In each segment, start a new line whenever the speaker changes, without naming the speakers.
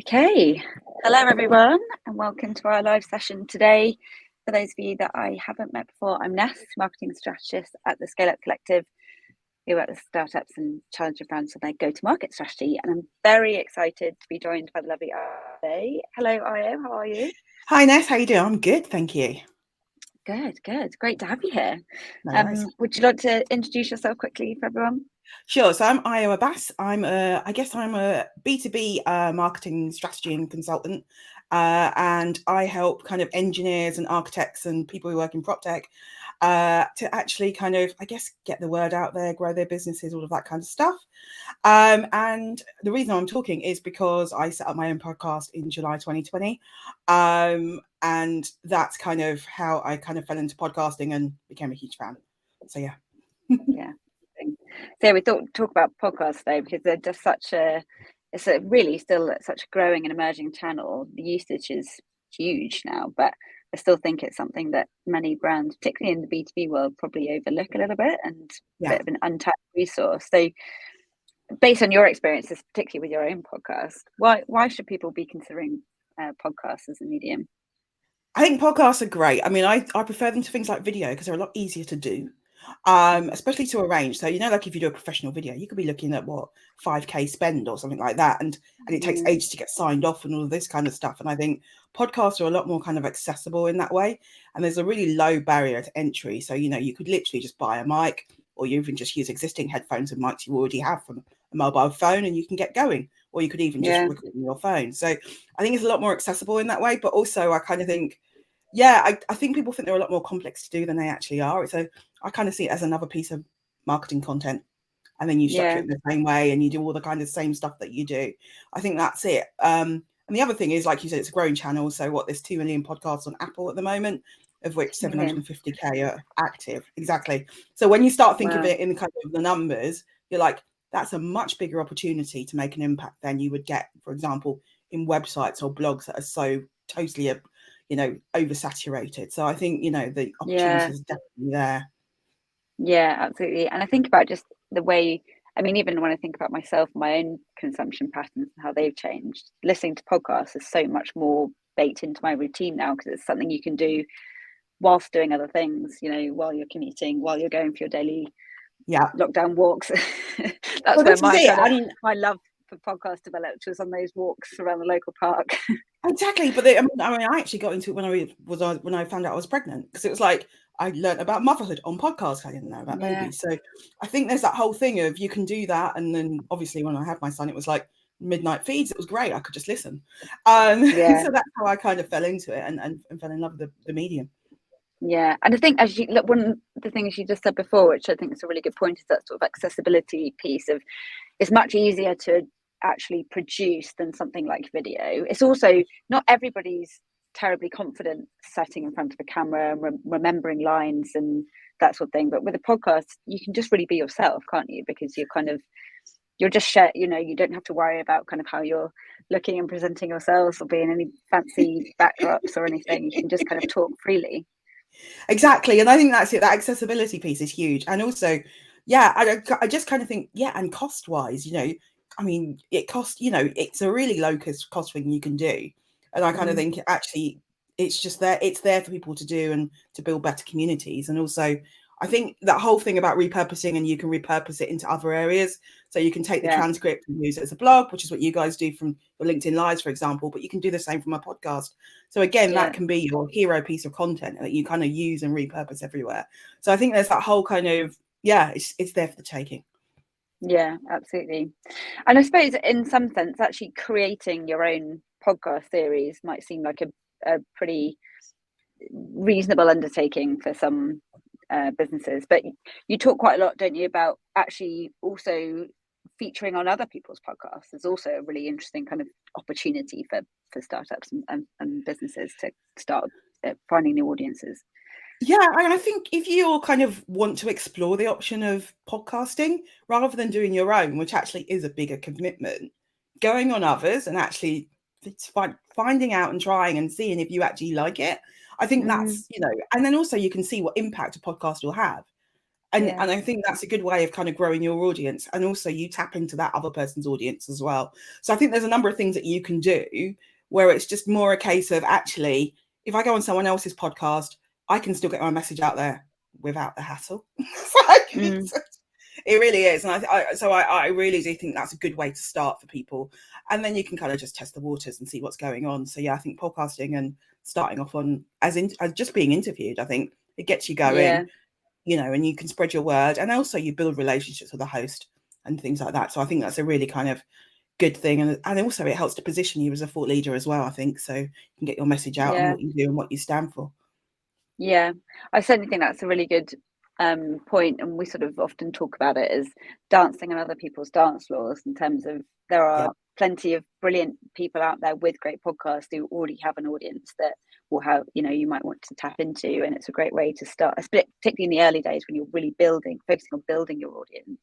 Okay, hello everyone, and welcome to our live session today. For those of you that I haven't met before, I'm Ness, marketing strategist at the Scale Up Collective, who work with startups and challenger brands on their go-to-market strategy. And I'm very excited to be joined by the lovely Io. Hello, Io. How are you?
Hi Ness, how you doing? I'm good, thank you.
Good. Great to have you here.
No worries.
Would you like to introduce yourself quickly for everyone?
Sure. So I'm Io Abbas. I'm a B2B marketing strategy and consultant, and I help kind of engineers and architects and people who work in prop tech to actually kind of, get the word out there, grow their businesses, all of that kind of stuff. And the reason I'm talking is because I set up my own podcast in July 2020. And that's kind of how I kind of fell into podcasting and became a huge fan. So yeah.
Yeah. So we thought talk about podcasts though, because they're just it's a really still such a growing and emerging channel. The usage is huge now, but I still think it's something that many brands, particularly in the B2B world, probably overlook a little bit and a
Yeah.
bit of an untapped resource. So based on your experiences, particularly with your own podcast, why should people be considering podcasts as a medium?
I think podcasts are great. I mean, I prefer them to things like video because they're a lot easier to do, especially to arrange. So, like if you do a professional video, you could be looking at 5K spend or something like that. And it takes ages to get signed off and all of this kind of stuff. And I think podcasts are a lot more kind of accessible in that way. And there's a really low barrier to entry. So, you could literally just buy a mic, or you even just use existing headphones and mics you already have from a mobile phone and you can get going. Or you could even just record on your phone. So I think it's a lot more accessible in that way. But also I kind of think, I think people think they're a lot more complex to do than they actually are. So I kind of see it as another piece of marketing content. And then you structure it in the same way and you do all the kind of same stuff that you do. I think that's it. And the other thing is, like you said, it's a growing channel. So there's 2 million podcasts on Apple at the moment, of which 750K are active. Exactly. So when you start thinking of it in kind of the numbers, you're like, that's a much bigger opportunity to make an impact than you would get, for example, in websites or blogs that are so totally oversaturated. So I think, the opportunity is definitely there.
Yeah, absolutely. And I think about just the way, I mean, even when I think about myself, my own consumption patterns and how they've changed, listening to podcasts is so much more baked into my routine now because it's something you can do whilst doing other things, while you're commuting, while you're going for your daily lockdown walks. That's where my love for podcasts developed, was on those walks around the local park.
Exactly. But I actually got into it when I found out I was pregnant, because it was like I learned about motherhood on podcasts. I didn't know about babies. So I think there's that whole thing of you can do that. And then obviously when I had my son, it was like midnight feeds. It was great. I could just listen. So that's how I kind of fell into it and fell in love with the medium.
Yeah, and I think one of the things you just said before, which I think is a really good point, is that sort of accessibility piece of it's much easier to actually produce than something like video. It's also not everybody's terribly confident setting in front of a camera and remembering lines and that sort of thing. But with a podcast, you can just really be yourself, can't you? Because you're just share, you don't have to worry about kind of how you're looking and presenting yourselves or being any fancy backdrops or anything. You can just kind of talk freely.
Exactly. And I think that's it. That accessibility piece is huge. And also, I just kind of think, and cost wise, I mean, it costs, it's a really low cost thing you can do. And I kind of think actually it's just there. It's there for people to do and to build better communities. And also, I think that whole thing about repurposing, and you can repurpose it into other areas. So you can take the transcript and use it as a blog, which is what you guys do from your LinkedIn Lives, for example, but you can do the same from a podcast. So again, that can be your hero piece of content that you kind of use and repurpose everywhere. So I think there's that whole kind of, it's there for the taking.
Yeah, absolutely. And I suppose in some sense, actually creating your own podcast series might seem like a pretty reasonable undertaking for some businesses. But you talk quite a lot, don't you, about actually also featuring on other people's podcasts. There's also a really interesting kind of opportunity for startups and businesses to start finding new audiences.
Yeah, and I think if you kind of want to explore the option of podcasting rather than doing your own, which actually is a bigger commitment, going on others and actually finding out and trying and seeing if you actually like it, I think that's, and then also you can see what impact a podcast will have. And I think that's a good way of kind of growing your audience, and also you tap into that other person's audience as well. So I think there's a number of things that you can do where it's just more a case of, actually, if I go on someone else's podcast, I can still get my message out there without the hassle. It really is. And I really do think that's a good way to start for people. And then you can kind of just test the waters and see what's going on. So yeah, I think podcasting and starting off on as just being interviewed, I think it gets you going, you know, and you can spread your word, and also you build relationships with the host and things like that. So I think that's a really kind of good thing. And also it helps to position you as a thought leader as well, I think. So you can get your message out and what you do and what you stand for.
Yeah, I certainly think that's a really good point, and we sort of often talk about it as dancing on other people's dance floors, in terms of there are plenty of brilliant people out there with great podcasts who already have an audience that will have, you know, you might want to tap into, and it's a great way to start, particularly in the early days when you're really focusing on building your audience.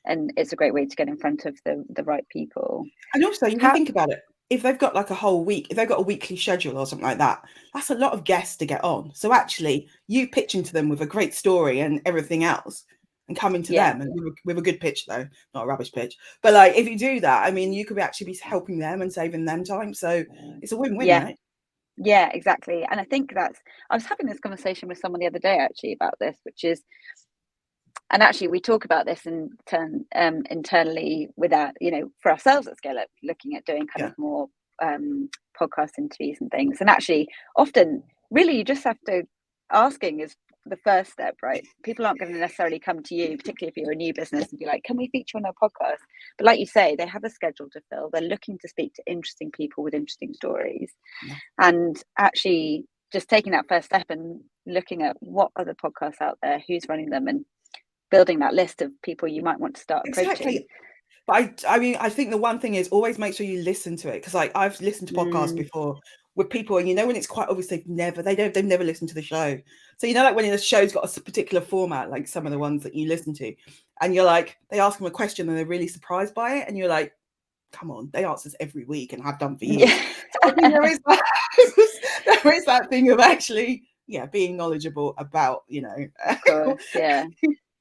And it's a great way to get in front of the right people.
And also, you can think about it, if they've got like a whole week, if they've got a weekly schedule or something like that, that's a lot of guests to get on. So actually, you pitching to them with a great story and everything else, and coming to them and with a good pitch, though, not a rubbish pitch. But like, if you do that, I mean, you could actually be helping them and saving them time. So it's a win-win, right?
Yeah, exactly. And I think I was having this conversation with someone the other day actually about this, which is, and actually we talk about this internally with our, you know, for ourselves at Scale Up, looking at doing kind of more podcast interviews and things. And actually often really you just have to, asking is the first step, right? People aren't going to necessarily come to you, particularly if you're a new business, and be like, can we feature on our podcast? But like you say, they have a schedule to fill. They're looking to speak to interesting people with interesting stories. And actually just taking that first step and looking at what other podcasts out there, who's running them, and building that list of people you might want to start approaching.
But I mean, I think the one thing is always make sure you listen to it, because like I've listened to podcasts before with people, and you know when it's quite obvious they've never listened to the show. So you know, like when the show's got a particular format, like some of the ones that you listen to, and you're like, they ask them a question and they're really surprised by it, and you're like, come on, they ask this every week and have done for years. So I think there is that thing of actually being knowledgeable about, you know,
of course,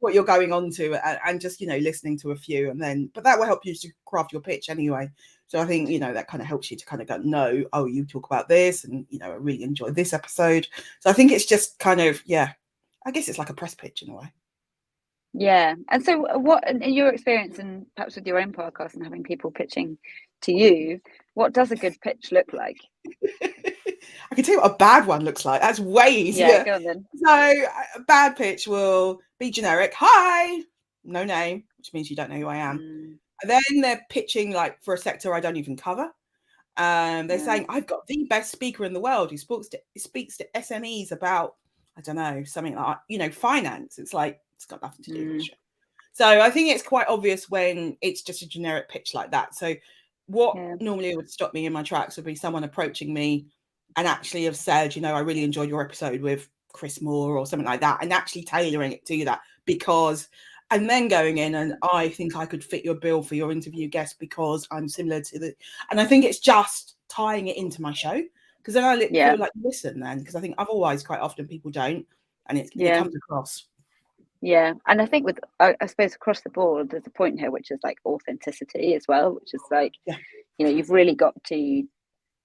what you're going on to, and just, you know, listening to a few, and then, but that will help you to craft your pitch anyway. So I think, you know, that kind of helps you to kind of go, no, oh, you talk about this, and, you know, I really enjoyed this episode. So I think it's just kind of, I guess it's like a press pitch in a way.
Yeah. And so what, in your experience, and perhaps with your own podcast and having people pitching to you, what does a good pitch look like?
I can tell you what a bad one looks like. That's way easier.
Yeah, go on then.
So a bad pitch will be generic. Hi, no name, which means you don't know who I am. And then they're pitching like for a sector I don't even cover. They're saying, I've got the best speaker in the world who speaks to SMEs about, I don't know, something like, you know, finance. It's like, it's got nothing to do with the show. So I think it's quite obvious when it's just a generic pitch like that. So what normally would stop me in my tracks would be someone approaching me and actually have said, you know, I really enjoyed your episode with Chris Moore or something like that, and actually tailoring it to that, because, and then going in and I think I could fit your bill for your interview guest because I'm similar to the, and I think it's just tying it into my show, because then I feel like, listen then, because I think otherwise quite often people don't, and it comes across.
Yeah, and I think with, I suppose across the board, there's a point here which is like authenticity as well, which is like, you know, you've really got to,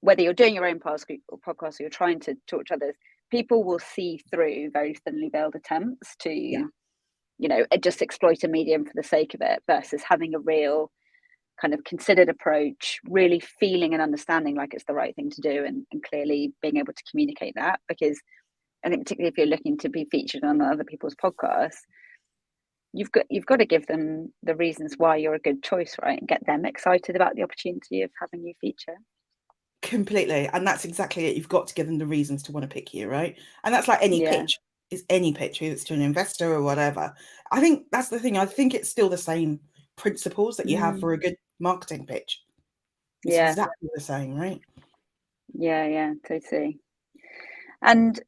whether you're doing your own podcast or you're trying to talk to others, people will see through very thinly veiled attempts to, you know, just exploit a medium for the sake of it, versus having a real kind of considered approach, really feeling and understanding like it's the right thing to do, and clearly being able to communicate that. Because I think particularly if you're looking to be featured on other people's podcasts, you've got to give them the reasons why you're a good choice, right? And get them excited about the opportunity of having you feature.
Completely. And that's exactly it. You've got to give them the reasons to want to pick you, right? And that's like any pitch. It's any pitch, whether it's to an investor or whatever. I think that's the thing. I think it's still the same principles that you have for a good marketing pitch. It's exactly the same, right?
Yeah, totally. And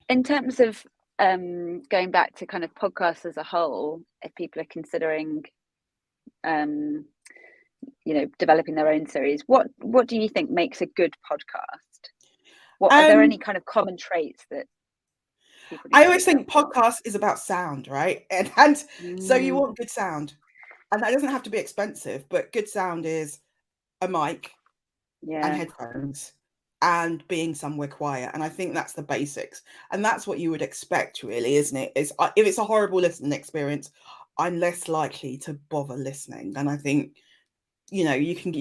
in terms of going back to kind of podcasts as a whole, if people are considering you know, developing their own series, what do you think makes a good podcast? Are there any kind of common traits that people.
I always think podcast is about sound, right? And so you
Mm.
want good sound, and that doesn't have to be expensive, but good sound is a mic and headphones and being somewhere quiet. And I think that's the basics, and that's what you would expect, really, isn't it? Is if it's a horrible listening experience, I'm less likely to bother listening. And I think, you know, you can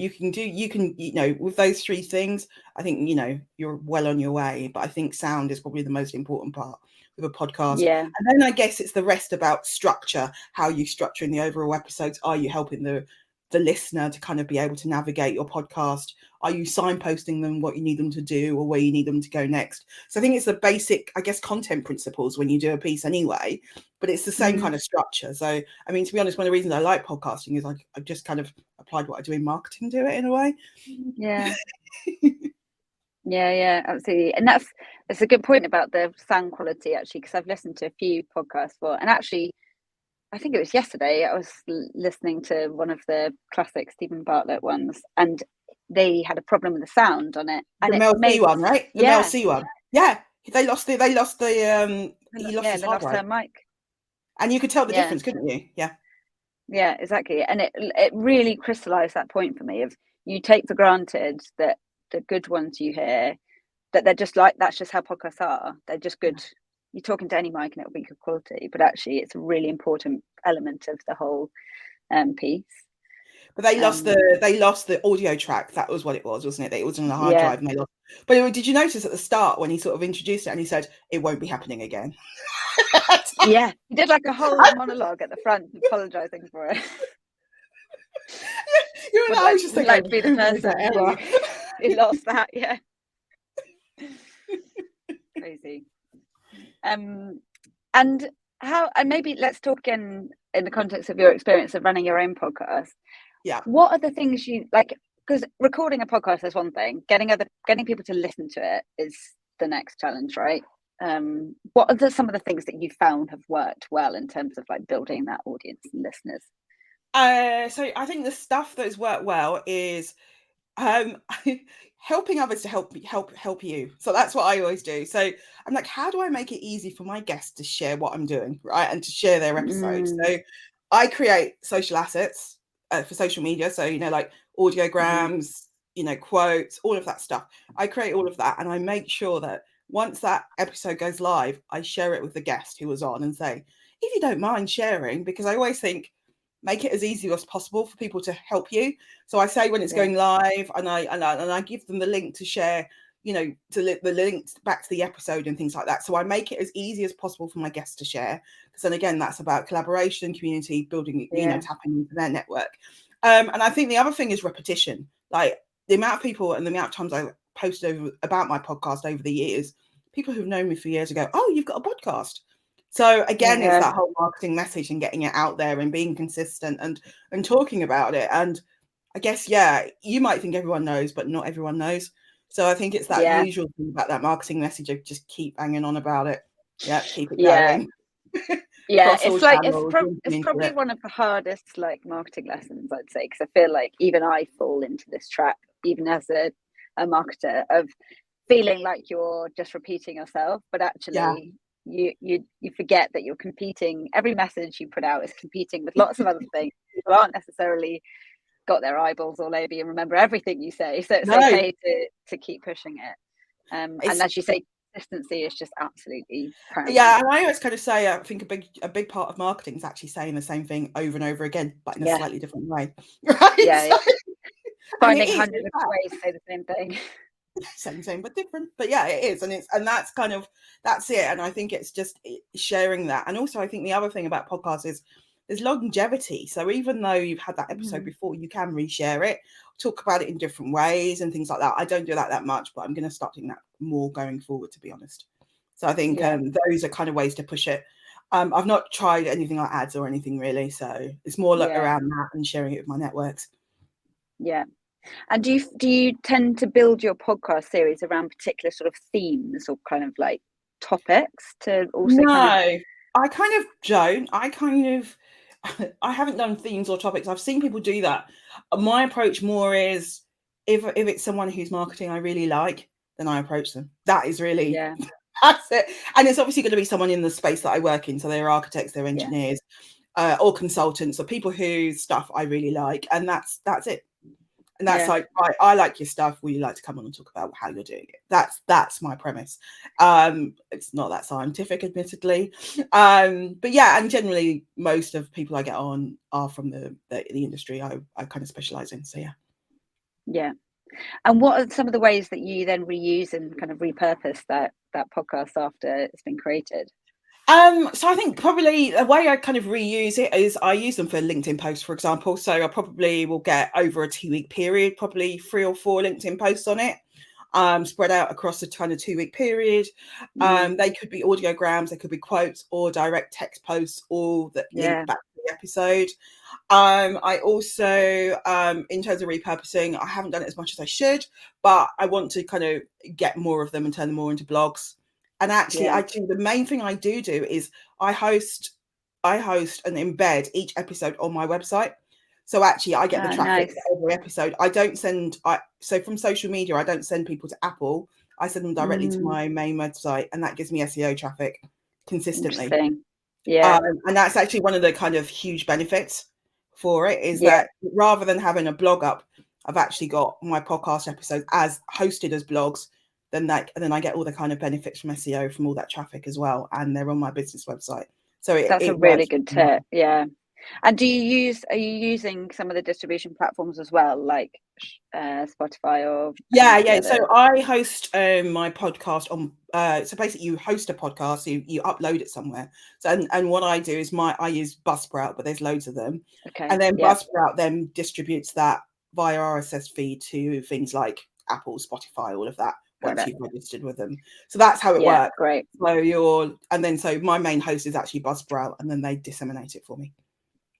with those three things, I think, you know, you're well on your way. But I think sound is probably the most important part with a podcast.
Yeah.
And then I guess it's the rest about structure, how you structure in the overall episodes. Are you helping the listener to kind of be able to navigate your podcast? Are you signposting them what you need them to do or where you need them to go next? So I think it's the basic, I guess, content principles when you do a piece anyway, but it's the same kind of structure. So, I mean, to be honest, one of the reasons I like podcasting is I've just kind of applied what I do in marketing to it in a way.
Yeah. Yeah, absolutely. And that's a good point about the sound quality, actually, because I've listened to a few podcasts and actually I think it was yesterday I was listening to one of the classic Stephen Bartlett ones, and they had a problem with the sound on it. And
the Mel C one, right? The Mel C one. Yeah. They lost the he lost his hard drive.
Her mic.
And you could tell the difference, couldn't you?
Yeah, exactly. And it really crystallized that point for me of, you take for granted that the good ones you hear, that they're just like, that's just how podcasts are. They're just good. You're talking to any mic and it'll be good quality, but actually it's a really important element of the whole piece.
But they lost the audio track. That was what it was, wasn't it? It was on the hard drive and they lost. But did you notice at the start when he sort of introduced it and he said, it won't be happening again?
Yeah, he did like a whole monologue at the front apologizing for it.
You and I was just thinking,
be the person who lost that. Yeah. Crazy. And maybe let's talk again in the context of your experience of running your own podcast.
Yeah.
What are the things you like? Because recording a podcast is one thing. Getting people to listen to it is the next challenge, right? What are some of the things that you found have worked well in terms of like building that audience and listeners?
So I think the stuff that's worked well is helping others to help you. So that's what I always do. So I'm like, how do I make it easy for my guests to share what I'm doing, right, and to share their episodes? So I create social assets for social media. So, you know, like audiograms, you know, quotes, all of that stuff. I create all of that, and I make sure that once that episode goes live, I share it with the guest who was on and say, if you don't mind sharing, because I always think, make it as easy as possible for people to help you. So I say when it's going live, and I give them the link to share, you know, to the links back to the episode and things like that. So I make it as easy as possible for my guests to share, because then again, that's about collaboration, community, building, you know, tapping into their network. And I think the other thing is repetition. Like the amount of people and the amount of times I posted about my podcast over the years, people who've known me for years ago, oh, you've got a podcast. So again, it's that whole marketing message and getting it out there and being consistent and talking about it. And I guess, you might think everyone knows, but not everyone knows. So I think it's that usual thing about that marketing message of just keep hanging on about it. Yeah, keep it going.
Yeah, it's like it's probably one of the hardest like marketing lessons, I'd say, because I feel like even I fall into this trap, even as a marketer, of feeling like you're just repeating yourself, but actually you forget that you're competing. Every message you put out is competing with lots of other things. People aren't necessarily got their eyeballs all over you and remember everything you say, so it's okay to keep pushing it. And as you say, consistency is just absolutely paramount.
Yeah, and I always kind of say, I think a big part of marketing is actually saying the same thing over and over again, but in a slightly different way. Right?
Finding hundreds of ways to say the same thing.
Same, but different. But yeah, it is, and that's kind of that's it. And I think it's just sharing that. And also, I think the other thing about podcasts is there's longevity. So even though you've had that episode before, you can reshare it, talk about it in different ways and things like that. I don't do that much, but I'm going to start doing that more going forward, to be honest. So I think those are kind of ways to push it. I've not tried anything like ads or anything really, so it's more around that and sharing it with my networks.
Yeah. And do you tend to build your podcast series around particular sort of themes or kind of like topics to also?
No, I kind of don't. I haven't done themes or topics. I've seen people do that. My approach more is if it's someone whose marketing I really like, then I approach them. That is really That's it. And it's obviously going to be someone in the space that I work in. So they're architects, they're engineers, or consultants, or people whose stuff I really like. And that's it. And that's like, right, I like your stuff. Will you like to come on and talk about how you're doing it? That's my premise. It's not that scientific, admittedly. But yeah, and generally most of people I get on are from the industry I kind of specialize in. So yeah.
Yeah. And what are some of the ways that you then reuse and kind of repurpose that podcast after it's been created?
So I think probably the way I kind of reuse it is I use them for LinkedIn posts, for example. So I probably will get over a 2-week period, probably 3 or 4 LinkedIn posts on it, spread out across a kind of 2-week period. They could be audiograms, they could be quotes or direct text posts, all that link back to the episode. I also, in terms of repurposing, I haven't done it as much as I should, but I want to kind of get more of them and turn them more into blogs. And actually, I think the main thing I do is I host and embed each episode on my website. So actually, I get the traffic for every episode. I don't send. So from social media, I don't send people to Apple. I send them directly to my main website, and that gives me SEO traffic consistently.
Yeah,
and that's actually one of the kind of huge benefits for it is that rather than having a blog up, I've actually got my podcast episodes as hosted as blogs. And then I get all the kind of benefits from SEO from all that traffic as well, and they're on my business website. So
that's a really good tip. Yeah. And are you using some of the distribution platforms as well, like Spotify or?
Yeah. So I host my podcast on. So basically, you host a podcast, you upload it somewhere. So and what I do is I use Buzzsprout, but there's loads of them.
Okay.
And then Buzzsprout then distributes that via RSS feed to things like Apple, Spotify, all of that. Once you've registered with them. So that's how it works.
Great.
So my main host is actually Buzzsprout, and then they disseminate it for me.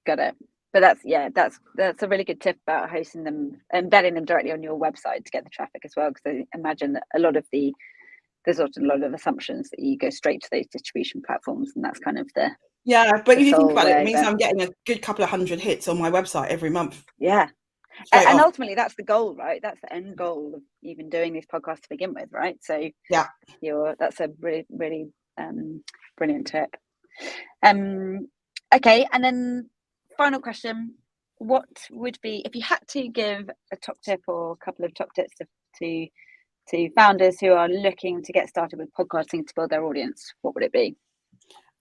Got it. But that's a really good tip about hosting them, embedding them directly on your website to get the traffic as well. Because I imagine that there's also a lot of assumptions that you go straight to those distribution platforms, and that's kind of but
if you think about it, it means I'm getting a good couple of hundred hits on my website every month.
Yeah. And ultimately, that's the goal, right? That's the end goal of even doing these podcasts to begin with, right? So that's a really, really brilliant tip. Okay, and then final question: what would be, if you had to give a top tip or a couple of top tips to founders who are looking to get started with podcasting to build their audience, what would it be?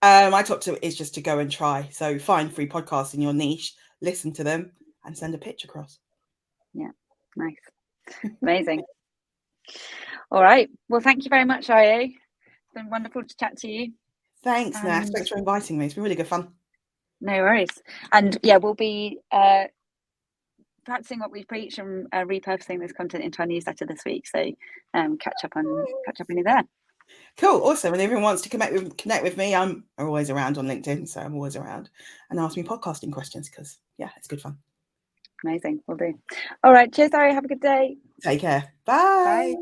My top tip is just to go and try. So find free podcasts in your niche, listen to them, and send a pitch across.
Yeah, nice. Amazing. All right. Well, thank you very much, Io. It's been wonderful to chat to you.
Thanks, Nash. Thanks for inviting me. It's been really good fun.
No worries. And we'll be practicing what we preach and repurposing this content into our newsletter this week. So catch up on you there.
Cool, awesome. And if anyone wants to connect with me, I'm always around on LinkedIn, so I'm always around, and ask me podcasting questions because it's good fun.
Amazing, will do. All right, cheers, Ari. Have a good day.
Take care. Bye.